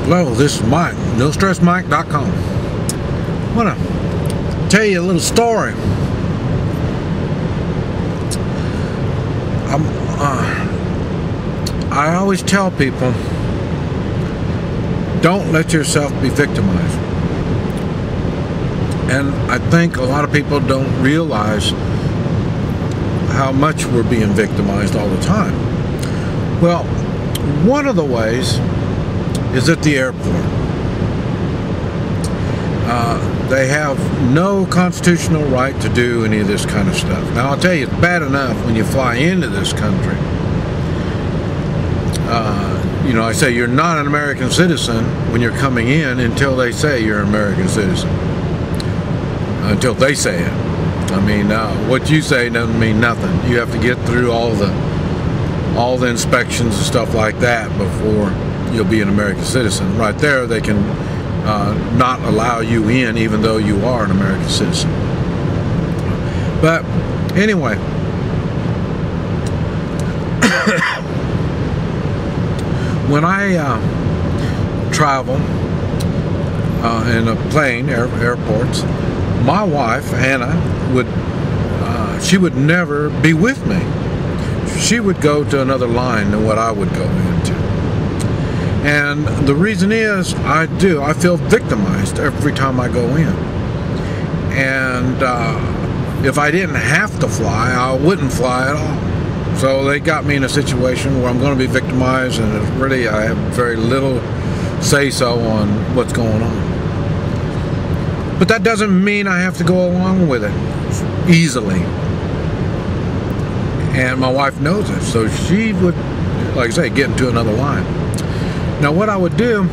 Hello, this is Mike, NoStressMike.com. I want to tell you a little story. I always tell people, don't let yourself be victimized. And I think a lot of people don't realize how much we're being victimized all the time. Well, one of the ways is at the airport. They have no constitutional right to do any of this kind of stuff. Now, I'll tell you, it's bad enough when you fly into this country. I say you're not an American citizen when you're coming in until they say you're an American citizen. Until they say it. I mean, what you say doesn't mean nothing. You have to get through all the inspections and stuff like that before you'll be an American citizen. Right there, they can not allow you in even though you are an American citizen. But anyway, when I travel in a plane, airports, my wife, Anna, she would never be with me. She would go to another line than what I would go into. And the reason is, I feel victimized every time I go in. And if I didn't have to fly, I wouldn't fly at all. So they got me in a situation where I'm going to be victimized, and really I have very little say-so on what's going on. But that doesn't mean I have to go along with it easily. And my wife knows it, so she would, like I say, get into another line. Now what I would do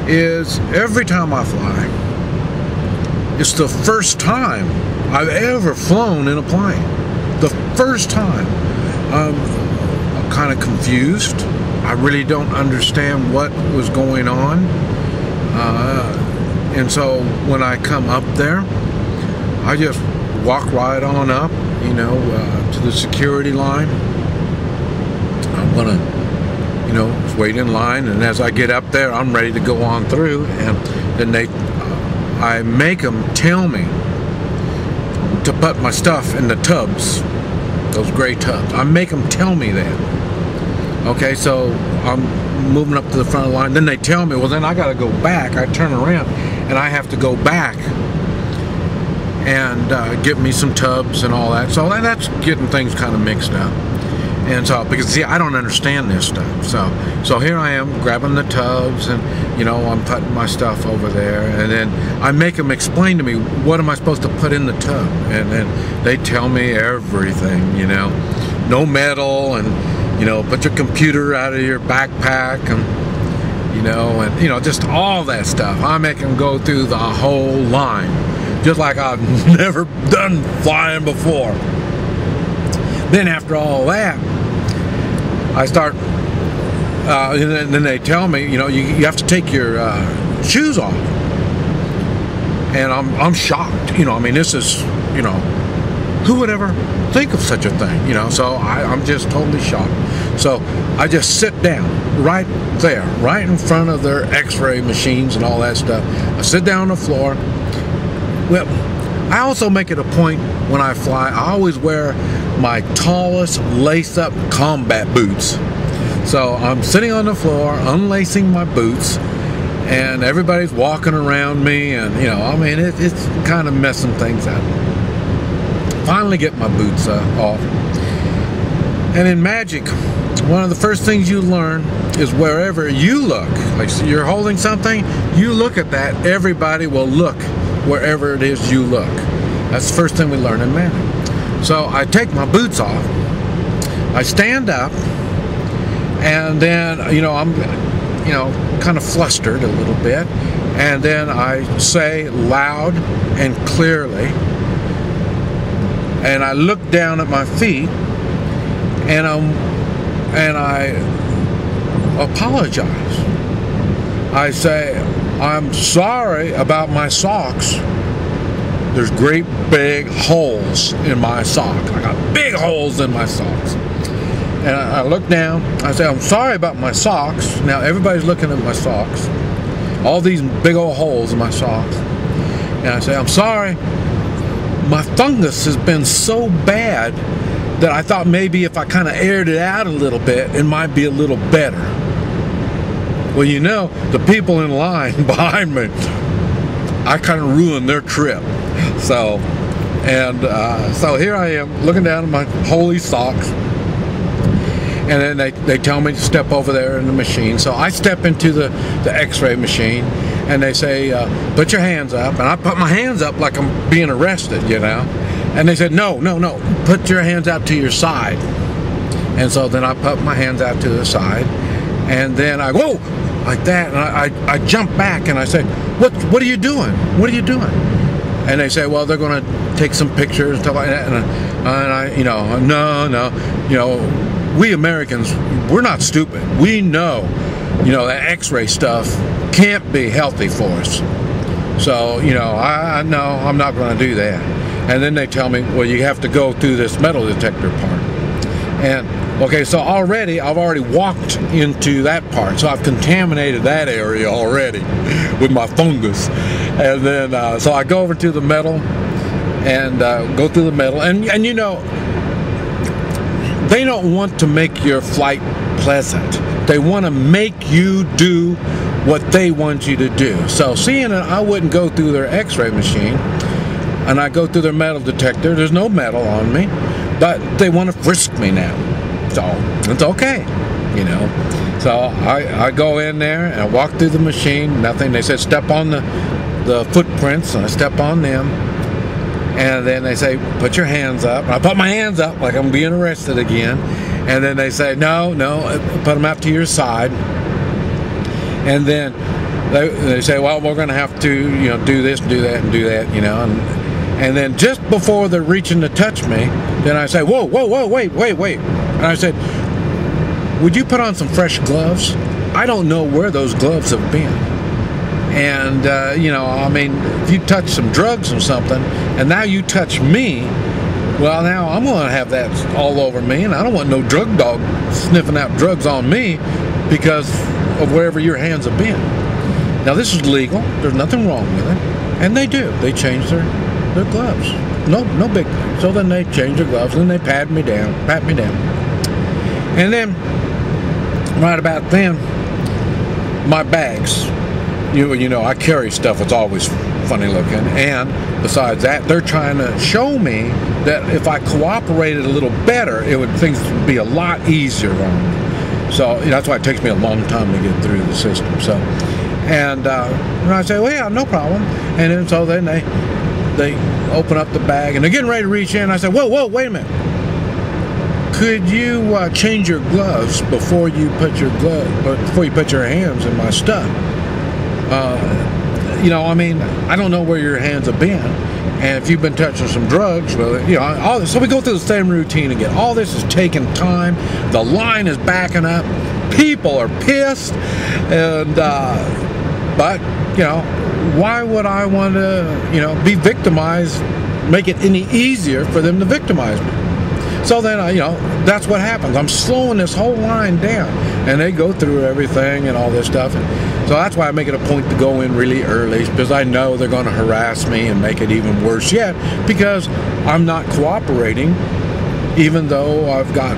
is every time I fly, it's the first time I've ever flown in a plane. The first time. I'm kind of confused. I really don't understand what was going on. And so when I come up there, I just walk right on up, to the security line. I'm gonna, wait in line, and as I get up there, I'm ready to go on through, and then I make them tell me to put my stuff in the tubs, those gray tubs. I make them tell me that. Okay, so I'm moving up to the front of the line, then they tell me, well, then I gotta go back. I turn around, and I have to go back and get me some tubs and all that. So that's getting things kind of mixed up. And so, because see, I don't understand this stuff. So here I am grabbing the tubs, and I'm putting my stuff over there, and then I make them explain to me what am I supposed to put in the tub, and then they tell me everything. No metal, and put your computer out of your backpack, and just all that stuff. I make them go through the whole line, just like I've never done flying before. Then after all that, I start, and then they tell me, you have to take your shoes off. And I'm shocked. This is, who would ever think of such a thing? So I'm just totally shocked. So I just sit down right there, right in front of their x-ray machines and all that stuff. I sit down on the floor. Well, I also make it a point when I fly, I always wear my tallest lace-up combat boots. So I'm sitting on the floor, unlacing my boots, and everybody's walking around me, and it's kind of messing things up. Finally get my boots off. And in magic, one of the first things you learn is wherever you look, like you're holding something, you look at that, everybody will look wherever it is you look. That's the first thing we learn in magic. So I take my boots off, I stand up, and then, I'm, kind of flustered a little bit, and then I say loud and clearly, and I look down at my feet, and I apologize. I say, I'm sorry about my socks. There's great big holes in my sock. I got big holes in my socks. And I look down. I say, I'm sorry about my socks. Now everybody's looking at my socks. All these big old holes in my socks. And I say, I'm sorry. My fungus has been so bad that I thought maybe if I kind of aired it out a little bit, it might be a little better. Well, you know, the people in line behind me, I kind of ruined their trip. So here I am looking down at my holy socks, and then they tell me to step over there in the machine. So I step into the x-ray machine, and they say, put your hands up. And I put my hands up like I'm being arrested, you know. And they said, no, put your hands out to your side. And so then I put my hands out to the side, and then I go, like that, and I jump back, and I say, what are you doing? What are you doing? And they say, well, they're going to take some pictures and stuff like that. And I, you know, no, you know, we Americans, we're not stupid. We know, you know, that X-ray stuff can't be healthy for us. So, you know, I know I'm not going to do that. And then they tell me, well, you have to go through this metal detector part. And okay, so I've already walked into that part, so I've contaminated that area already with my fungus. And then so I go over to the metal and go through the metal, and you know, they don't want to make your flight pleasant. They want to make you do what they want you to do. So seeing that I wouldn't go through their x-ray machine, and I go through their metal detector, there's no metal on me, but they want to frisk me now. So it's okay, you know. So I go in there and I walk through the machine, nothing. They said step on the footprints, and I step on them. And then they say, put your hands up. And I put my hands up like I'm being arrested again. And then they say, no, put them out to your side. And then they say, well, we're going to have to, you know, do this, do that, and do that, you know. And then just before they're reaching to touch me, then I say, whoa, wait. And I said, would you put on some fresh gloves? I don't know where those gloves have been. And, you know, I mean, if you touch some drugs or something, and now you touch me, well, now I'm going to have that all over me, and I don't want no drug dog sniffing out drugs on me because of wherever your hands have been. Now, this is legal. There's nothing wrong with it. And they do. They change their gloves. No big thing. So then they change their gloves, and then they pat me down. And then, right about then, my bags. You know, I carry stuff that's always funny looking, and besides that, they're trying to show me that if I cooperated a little better, things would be a lot easier on me. So that's why it takes me a long time to get through the system. So, and I say, well, yeah, no problem. And then so then they open up the bag, and they're getting ready to reach in. I say, whoa, wait a minute. Could you change your gloves before you put your hands in my stuff? You know, I mean, I don't know where your hands have been, and if you've been touching some drugs, well, you know, so we go through the same routine again. All this is taking time. The line is backing up. People are pissed, and but you know, why would I want to, you know, be victimized? Make it any easier for them to victimize me? So then, you know, that's what happens. I'm slowing this whole line down, and they go through everything and all this stuff. So that's why I make it a point to go in really early, because I know they're going to harass me and make it even worse yet, because I'm not cooperating, even though I've got,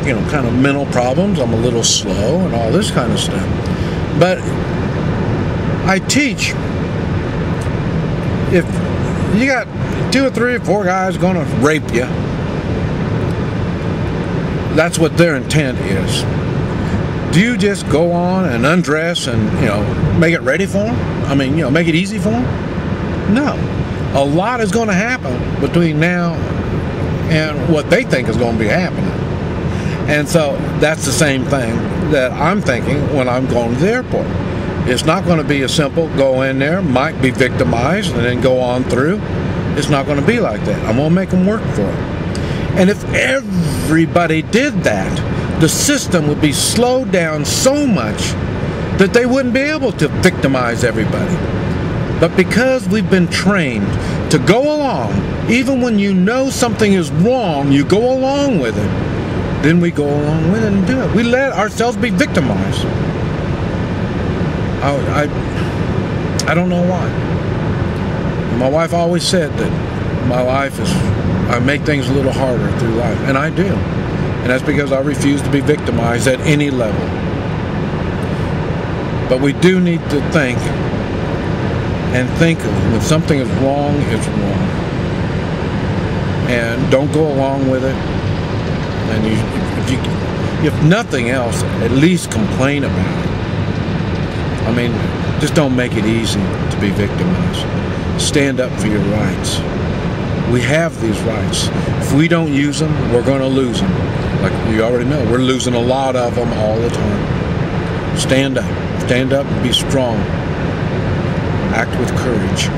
you know, kind of mental problems. I'm a little slow and all this kind of stuff. But I teach, if you got 2 or 3 or 4 guys going to rape you, that's what their intent is. Do you just go on and undress and, you know, make it ready for them? I mean, you know, make it easy for them? No. A lot is going to happen between now and what they think is going to be happening. And so that's the same thing that I'm thinking when I'm going to the airport. It's not going to be a simple go in there, might be victimized, and then go on through. It's not going to be like that. I'm going to make them work for it. And if everybody did that, the system would be slowed down so much that they wouldn't be able to victimize everybody. But because we've been trained to go along, even when you know something is wrong, you go along with it. then we go along with it and do it. We let ourselves be victimized. I don't know why. My wife always said that my life is, I make things a little harder through life, and I do. And that's because I refuse to be victimized at any level. But we do need to think of when something is wrong, it's wrong. And don't go along with it. And if nothing else, at least complain about it. I mean, just don't make it easy to be victimized. Stand up for your rights. We have these rights. If we don't use them, we're going to lose them. Like you already know, we're losing a lot of them all the time. Stand up. Stand up and be strong. Act with courage.